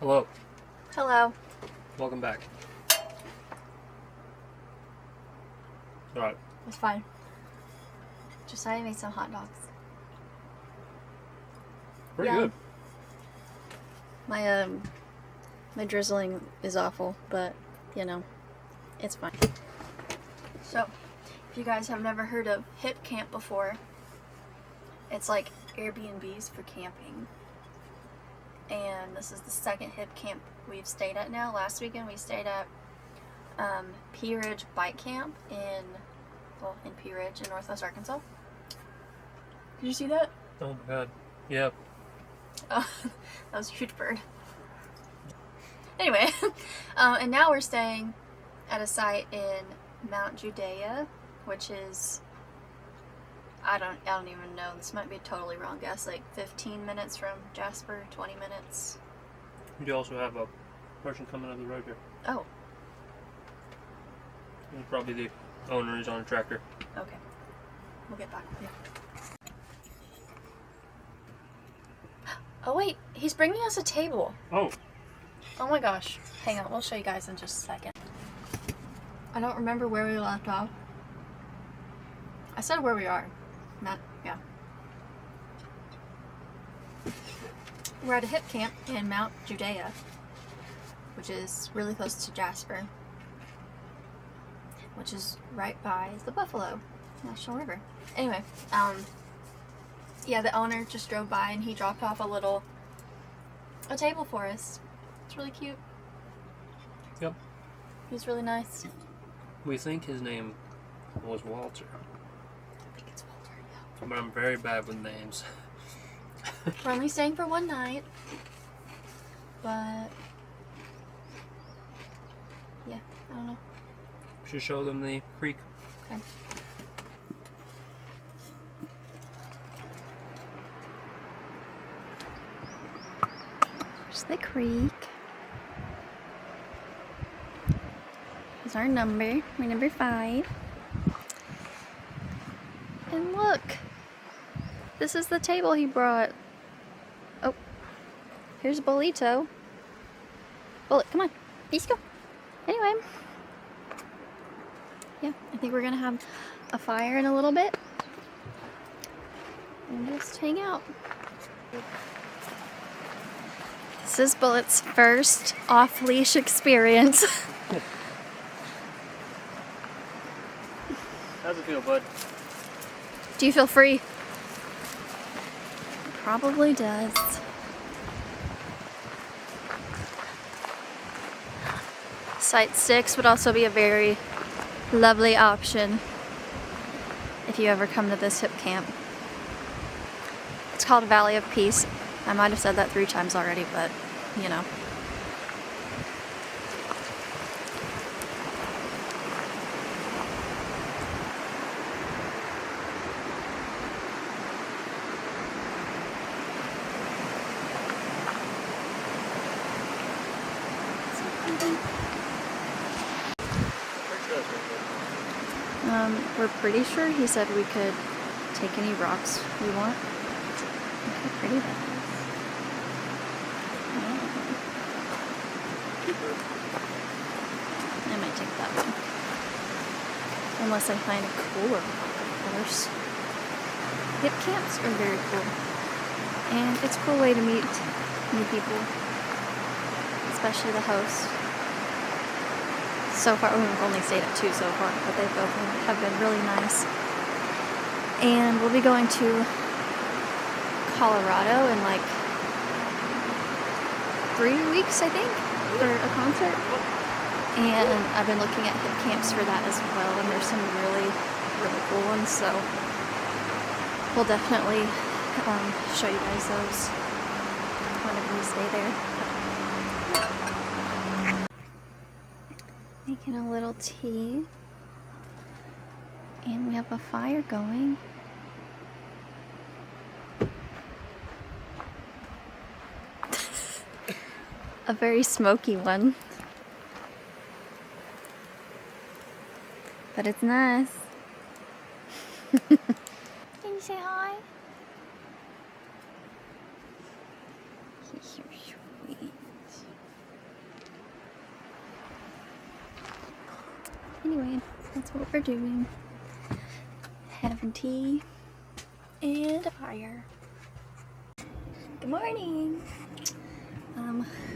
Hello. Hello. Welcome back. Alright. It's fine. Josiah made some hot dogs. Pretty Yeah. good. My drizzling is awful, but you know, it's fine. So, if you guys have never heard of Hipcamp before, it's like Airbnbs for camping. And this is the second Hipcamp we've stayed at now. Last weekend we stayed at Pea Ridge Bike Camp in Pea Ridge in Northwest Arkansas. Did you see that? Oh my god. Yeah. Oh, that was a huge bird. Anyway, and now we're staying at a site in Mount Judea, which is, I don't even know, this might be a totally wrong guess, like 15 minutes from Jasper, 20 minutes. You also have a person coming up the road here. Oh. And probably the owner is on a tractor. Okay. We'll get back with you. Oh wait, he's bringing us a table. Oh. Oh my gosh. Hang on, we'll show you guys in just a second. I don't remember where we left off. I said where we are. Yeah. We're at a Hipcamp in Mount Judea, which is really close to Jasper, which is right by the Buffalo National River. Anyway, yeah, the owner just drove by and he dropped off a table for us. It's really cute. Yep. He's really nice. We think his name was Walter. I think it's Walter, yeah. But I'm very bad with names. We're only staying for one night, but yeah, I don't know. Should show them the creek. Okay. There's the creek. Here's our number. We're number 5. And look! This is the table he brought. Oh. Here's Bolito. Bullet, come on. Let's go. Anyway. Yeah, I think we're gonna have a fire in a little bit. And just hang out. This is Bullet's first off-leash experience. How's it feel, bud? Do you feel free? Probably does. Site 6 would also be a very lovely option if you ever come to this Hipcamp. It's called Valley of Peace. I might have said that 3 times already, but you know. We're pretty sure he said we could take any rocks we want. Look how pretty that is. I might take that one. Unless I find a cooler rock, of course. Hipcamps are very cool. And it's a cool way to meet new people. Especially the host. So far, we've only stayed at 2 so far, but they both have been really nice. And we'll be going to Colorado in like 3 weeks, I think, for a concert. And I've been looking at Hipcamps for that as well, and there's some really, really cool ones, so we'll definitely show you guys those whenever we stay there. Making a little tea, and we have a fire going. A very smoky one, but it's nice. Can you say hi? He's so sweet. that's what we're doing. Having tea and a fire. Good morning.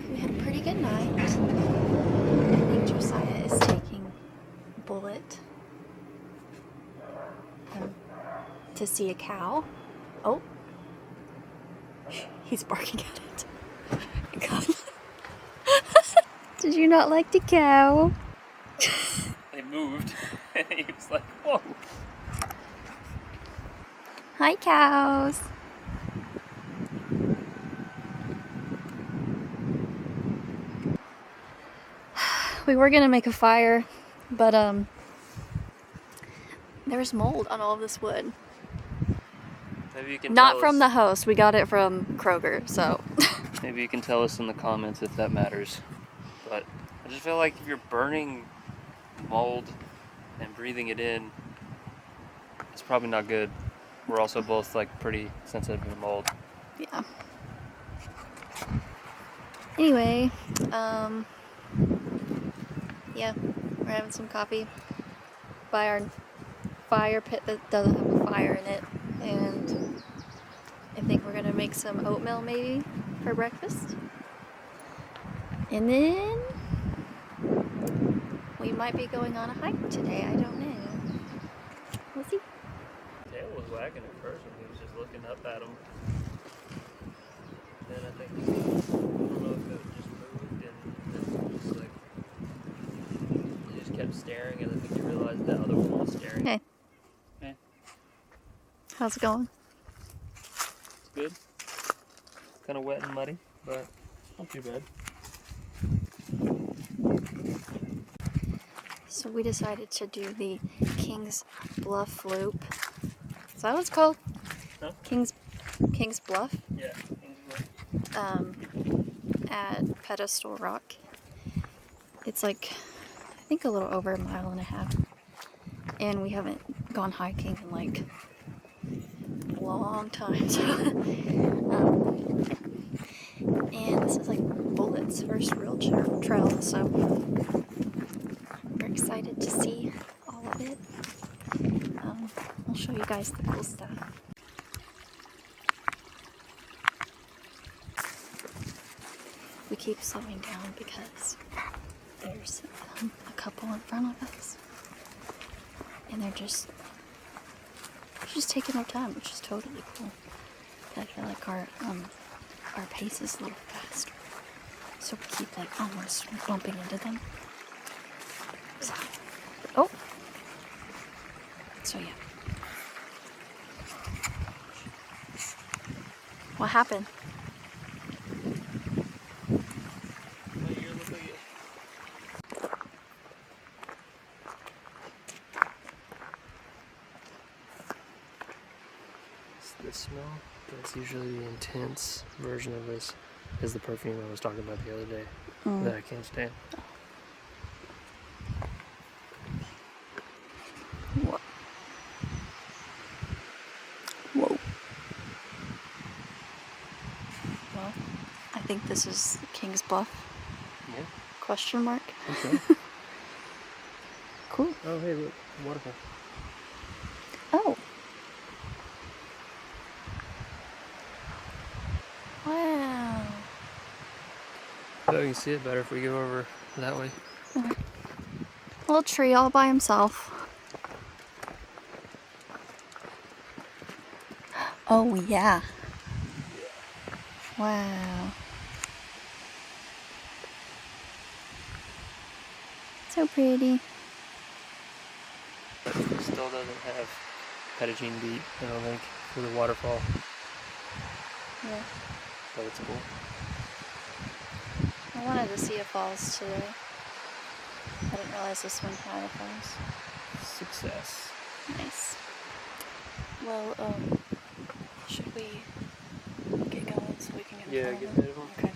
We had a pretty good night. I think Josiah is taking Bullet to see a cow. Oh, he's barking at it. God. Did you not like the cow? They moved. He was like, whoa. Hi, cows. We were gonna make a fire, but there's mold on all of this wood. Maybe you can Not tell from us, the host. We got it from Kroger, so. Maybe you can tell us in the comments if that matters. But I just feel like if you're burning mold and breathing it in, it's probably not good. We're also both like pretty sensitive to mold. Yeah. Anyway, yeah, we're having some coffee by our fire pit that doesn't have a fire in it, and I think we're gonna make some oatmeal maybe for breakfast, and then we might be going on a hike today. I don't know. We'll see. Tail was wagging at first when he was just looking up at him. Then I think, I don't know if it just moved and just like, he just kept staring, and I think he realized the other one was staring. Hey. Hey. How's it going? It's good. Kind of wet and muddy, but not too bad. So we decided to do the King's Bluff loop. Is that what it's called? Huh? King's Bluff? Yeah. At Pedestal Rock. It's like, I think a little over 1.5 miles. And we haven't gone hiking in like a long time. So, and this is like Bullet's first real trail, so we're excited to see all of it. I'll show you guys the cool stuff. We keep slowing down because there's a couple in front of us, and they're just taking their time, which is totally cool. But I feel like our pace is a little faster, so we keep like almost bumping into them. So, oh, so yeah. What happened? This smell, that's usually the intense version of this, is the perfume I was talking about the other day that I can't stand. Whoa. Whoa. Well, I think this is King's Bluff? Yeah. Question mark? Okay. Cool. Oh, hey, look, waterfall. Oh. Wow. Oh, you can see it better if we go over that way. Okay. Little tree all by himself. Oh, yeah. Wow. So pretty. But it still doesn't have Pettigene Beat, I don't think, for the waterfall. Yeah. But it's cool. I wanted to see a falls today. I didn't realize this one had a falls. Success. Nice. Well, should we get going so we can get in front of get them? rid of them. Okay.